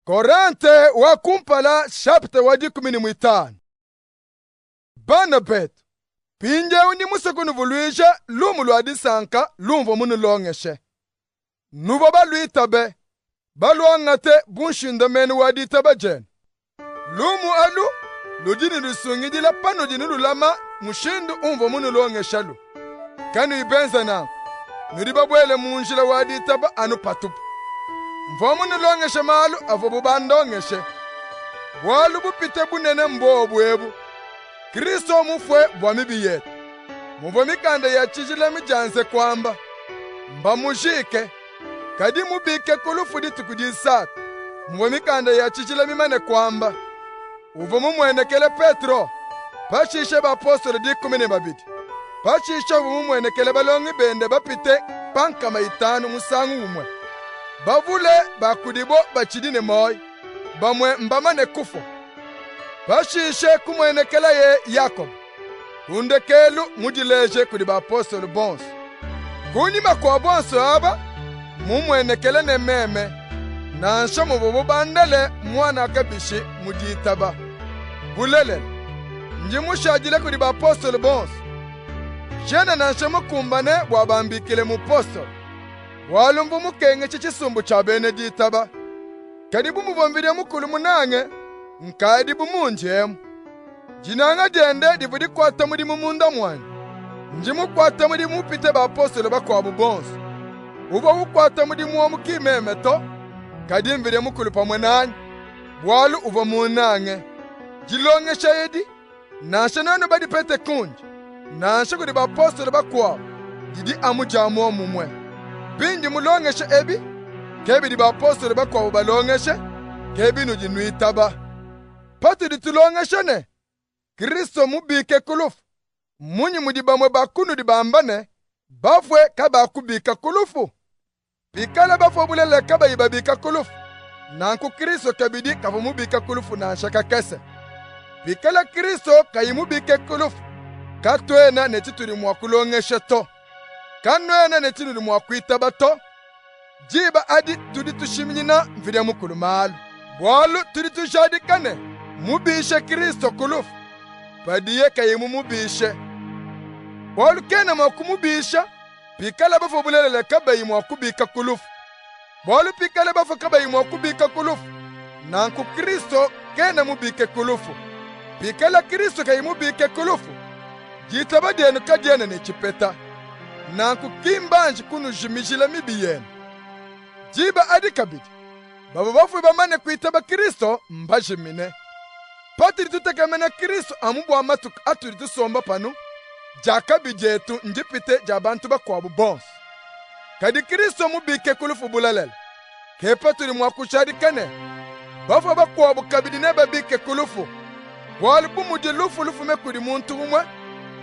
Korante wa kumpala chapter wa 15. Bana betu, pinje undi musekunu vulwisha lumu lwa disanka lumvo munu longeshe. Nubo baluitabe, baluangate bunshinda menu wa ditaba jen. Lumu alu, lujini lusungidila pano jini lulama mushindu umvo munu longesha lu. Kanu ibenza na, nuribabwele munjila wa ditaba anu patupu. Mvomu nilongeshe malu avobu bandongeshe. Bwalu bupite bunene mbobu ebu. Kristo mufwe bwamibi yetu. Muvomikanda ya chijile mijanse kwamba. Mba mujike. Kadi mubike kulufudi tukujisatu. Muvomikanda ya chijile mimane kwamba. Uvomu mwenekele Petro. Pashishe ba apostoli 12. Pashishe uvomu mwenekele balongi bende bapite pankama 5 musangu umwe. Bavule bakudibo bachidine moy bamwe mbamane kufo bashishe kumwenekela ye Yakobo kundekelu mudileje kudi ba apostoli bons kuni makwa bonso aba mumwenekele ne meme na nshomo bobo bandele mwana akabishi muditaba bulele njimushagile kudi ba apostoli bons jena na nshomo kumbane bwabambikile mu apostoli walumbu mukenge chichisumbu cha Beneditaba. Kadibu muvomvile mukulu munange, nkadibu munjemu. Jinanga dende divudi kwata mudi mumunda mwani. Njimu kwata mudi mupite ba apostolo bakwa bubonso. Uva ukwata mudi muwa mukimemeto, kadimvile mukulu pamwenani. Bwalu uva munange. Jilongesha yedi, nasha nano badi pete kunji. Nasha kudi ba apostolo bakwa, didi amujamu mumwe. Bindi mulongeshe ebi, kebi di ba apostoli bakwa balongeshe, kebi nujinuitaba. Pati di tulongeshe ne, Kristo mubike kulufu. Munyi mudibamwe bakunu di bambane, bafwe kaba kubika kulufu. Pikala bafwe bulele kaba ibabika kulufu. Nanku Kristo kabidi kafu mubika kulufu na nshaka kese. Pikala Kristo kayimubike kulufu. Katwena netituri mwa kulongeshe to. Kanwena netinu mwakwita bato jiba adi tudi tushimnyina mvile mukulu malu bwalu tudi tushadikane mubishe Kristo kulufu padiye kayimu mubishe bwalu kena mwakumubisha pikala bafo bulele kabayi mwakubika kulufu bwalu pikala bafo kabayi mwakubika kulufu nanku Kristo kena mubike kulufu pikala Kristo kayimu bike kulufu jitaba denu kadiene ne chipeta nanku kimbanji kunu jimijile mibiyenu. Jiba adi kabidi. Baba bafu bamane kuitaba Kristo mbajimine. Patiri tutekamena Kristo amubu amatu aturi tusomba panu. Jakabi jetu njipite jabantu bakwabu bons. Kadi Kristo mubike kulufu bulalele. Kepaturi mwakushadi kane. Bafu bakwabu kabidi neba bike kulufu. Walibu mudilufu lufu mekuri muntu umwe.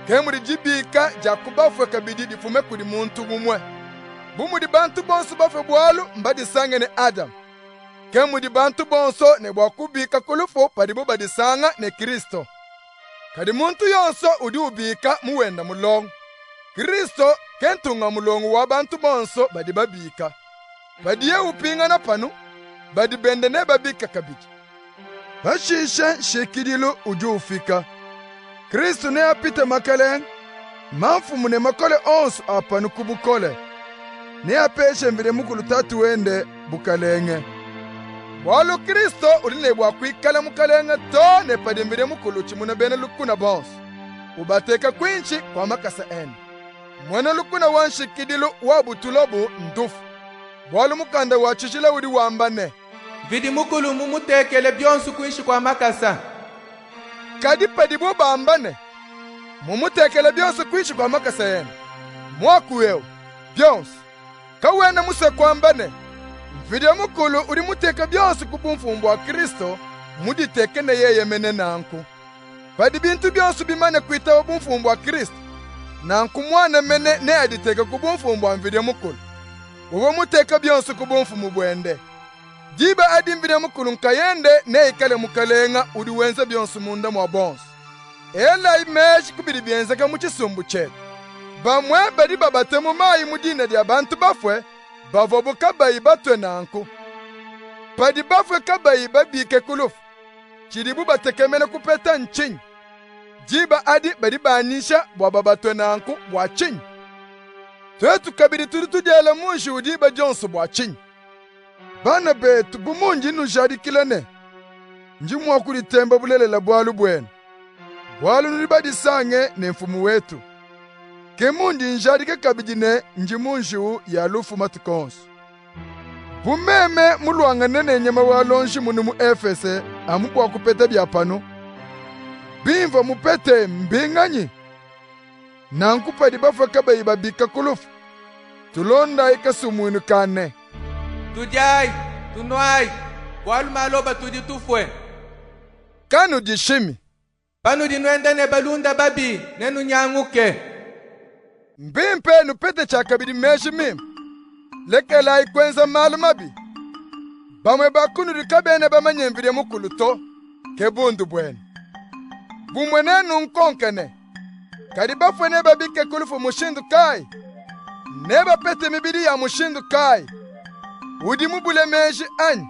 Kemuri jibika jakubafwe kabidi difume kudi muntu gumwe. Bumudi bantu bonso bafwe bwalu mbadi sange ne Adam. Kemudi bantu bonso ne bwakubika kulufu padibu badi sanga ne Kristo. Kadi muntu yonso udi ubika muwenda mulongo. Kristo kentunga mulongo wa bantu bonso badi babika. Badi ye upinga na panu, badi bende ne babika kabidi. Bashisha shekidilu udi ufika. Kristo ne apite makalen, manfumu ne makole onsu apanu kubukole. Ne apeshe mvile mukulu tatu wende bukalenge. Walu Kristo uline bwakwikala mukalenge to ne padi mvile mukulu chimuna bene lukuna bonsu. Ubateka kwinchi kwa makasa ene. Mwene lukuna wanshikidilu wabutulobu ndufu. Walu mukanda wachishila udi wambane. Vidi mukulu mumutekele byonsu kwinchi kwa makasa. Kadi padibu bambane. Mumutekele byonsu kwishi kwa makasa yenu. Mwakuwewu, byonsu. Kawena muse kwambane. Mvidya mukulu uri muteka byonsu kubumfumbu wa Kristo, muditeke ne yeye mene nanku. Padi bintu byonsu bimane kuita wa bumfumbu wa Kristo. Nanku mwane mene ne aditeke kubumfumbu wa mvidya mukulu. Uwe muteka byonsu kubumfumu bwende. Jiba adi mvidya mukulu nkayende ne ikale mukalenga udi wenze byonsu munda mwa bonsu. Ela imeji kubidi bienze ka muchisumbu chetu. Bamwe badi babatemu mayi mudine dia bantu bafwe, bavobuka bayi batwe nanku. padi bafwe kabayi babike kulufu chidibu batekemene kupeta nchinyi jiba adi badi banisha bwa babatwe nanku bwa chinyi twetu kabidi turi tujela munshi udiba jonsu bwa chinyi bana betu bumunji nushadikilane njimwa kulitemba bulelela bwalu bwenu bwalu nulibadi sange ne mfumu wetu kemundi njadike kabidine njimunji ya lufu matukonsu bumeme mulwangane ne nyama walonshi munu mu Efese amubwa kupete byapano bimva mupete mbinganyi nankupadi bafa kabayi babika kulufu tulonda ikasumwinu kane Tudiai, tunwai, bwalu maloba tudi tufwe. Kanu dishimi. Panu di nwende ne balunda babi, nenu nyanguke. Mbimpe nupete chakabidi meshi mim. Lekela ikwenza malu mabi. Bamwe bakunu rikabene bamanyemvire mukuluto, kebundu bwene. Bumwenenu nkonkene. Kadibafwe neba bike kulufu mushindu kai. Neba pete mibidi ya mushindu kai. Udi mubule meji anyi.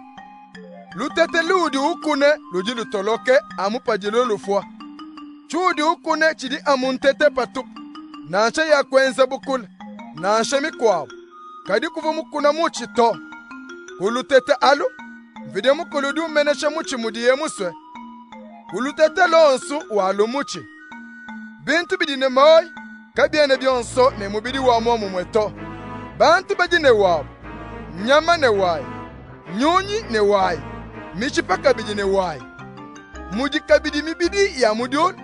Lutete ludi ukune ludi lutoloke amupajilo lufwa. Chudi ukune chidi amuntete patup. Nansha ya kwenza bukule. Nansha mikwabu. Kadi kufu mukuna muchi to. Kulutete alu. Vide mukuludi umenesha muchi mudiye muswe. Kulutete lonsu walu muchi. Bintu bidine moi. Kabiene bionso ne mubidi wa momu mweto. Bantu bajine wabu. Nyama ne wai, nyonyi ne wai, michipa kabidi ne wai. Mudi kabidi mibidi ya mudol,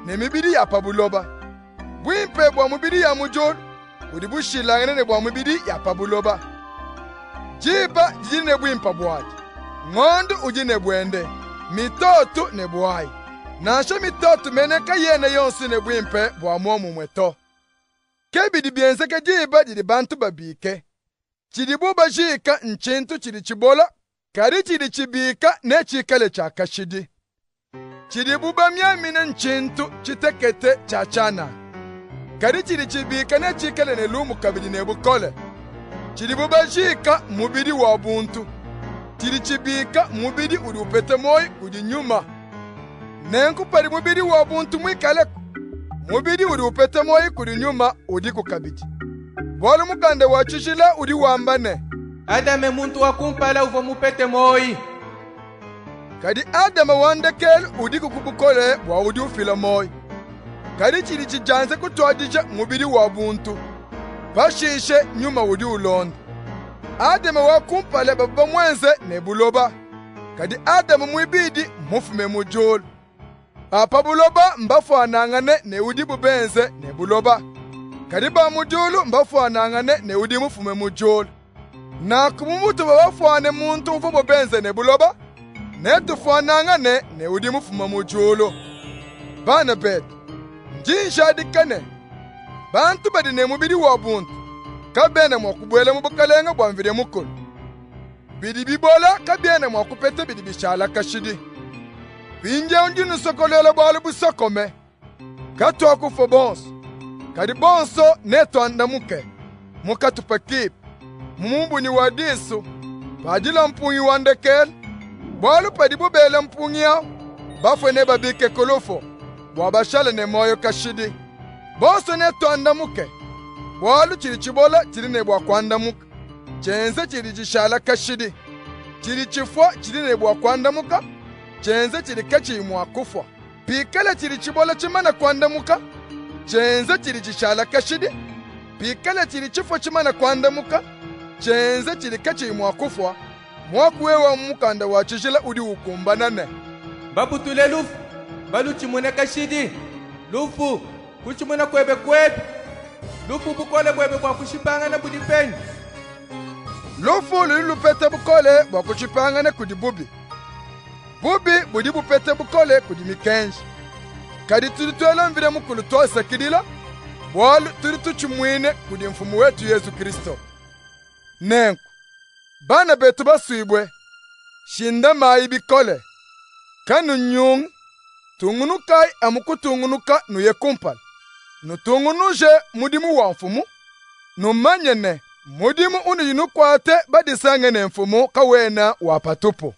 ne mibidi ya pabuloba. Bwimpe bwa mibidi ya mudol, udibushi langene ne bwa mibidi ya pabuloba. Jiba jine bwimpa bwaji, ngondu ujine bwende, mitotu ne bwai. Nasho mitotu meneka yene yonsu ne bwimpe bwa momu mweto. Kebidi bienseke jiba jidi bantu babike. Chidibu bajika nchintu chidi chibola, kari chidi chibika ne chikale chakashidi. Chidibu bamyamine nchintu chitekete chachana. Kari chidi chibika ne chikale ne lumu kabidi ne bukole. Chidibu bajika mubidi wa buntu. Chidi chibika mubidi udi upete moi udi nyuma. Nenku pari mubidi wa buntu mwikaleku. Mubidi udi upete moi kudi nyuma udi kukabidi. Bwala mukande wachishila udi wambane. Adame muntu wakumpala uvo mupete moi. Kadi Adama wandekel udi kukubukole wa udi ufila moi. Kadi chidi chijanze kutwadija mubidi wa buntu. Bashishe nyuma udi ulonda. Adama wakumpala baba mwenze nebuloba. Kadi Adama mwibidi mufume mujolo. Apa buloba mbafu anangane ne udi bubenze nebuloba. Kadiba mujulu mbafuanangane ne udi mufume mujulu. Na kumumutu babafuane muntu mfumo benze ne buloba. Ne tufuanangane ne udi mufume mujulu. Bana betu. Njinja dikane. Bantu badi ne mubidi wa buntu. Kabene mwakubwele mubukalenga bwamvire mukulu. Bidi bibola kabene mwakupete bidi bishala kashidi. Binje unjinu sokolele bwalu busokome. Katu akufo bonso. Kadi bonso neto andamuke. Muka tupakip. Mumbu ni wadisu. Padila mpungi wandekel. Bwalu padibu bele mpungi yao. Bafwe neba bike kolofo. Bwabashale ne moyo kashidi. Bonso neto andamuke. Bwalu chiri chibola chiri nebwa kwandamuka. Chenze chiri chishala kashidi. Chiri chifwa chiri nebwa kwandamuka. Chenze chiri kachi imwa kufwa. Pikele chiri chibola chimana kwandamuka. Chenze chiri chishala kashidi. Pikele chiri chifwa chimana kwandamuka. Chenze chiri kachi imwa kufwa. Mwakuwewa mukanda wachishila udi ukumbanane. Babu tule lufu, balu chimune kashidi. Lufu, kuchimuna kwebe kwebe. Lufu bukole bwebe kwa kushipanga na budipenyi. Lufu lulupete bukole bwa kuchipanga na kudibubi. Bubi budi bupete bukole kudimikenji. Kadi turituela mvire mukulu tosa kidila. Walu turitu chumwine kudi mfumu wetu Yesu Kristo. Nenku. Bana betu basuibwe. Shinda mai bikole. Kanu nyung. Tungunukai amuku nuye kumpal. Nutungunuje mudimu wa mfumu. Numanyene mudimu unu yinu kwate badisanga ne mfumu kawena wapatupo.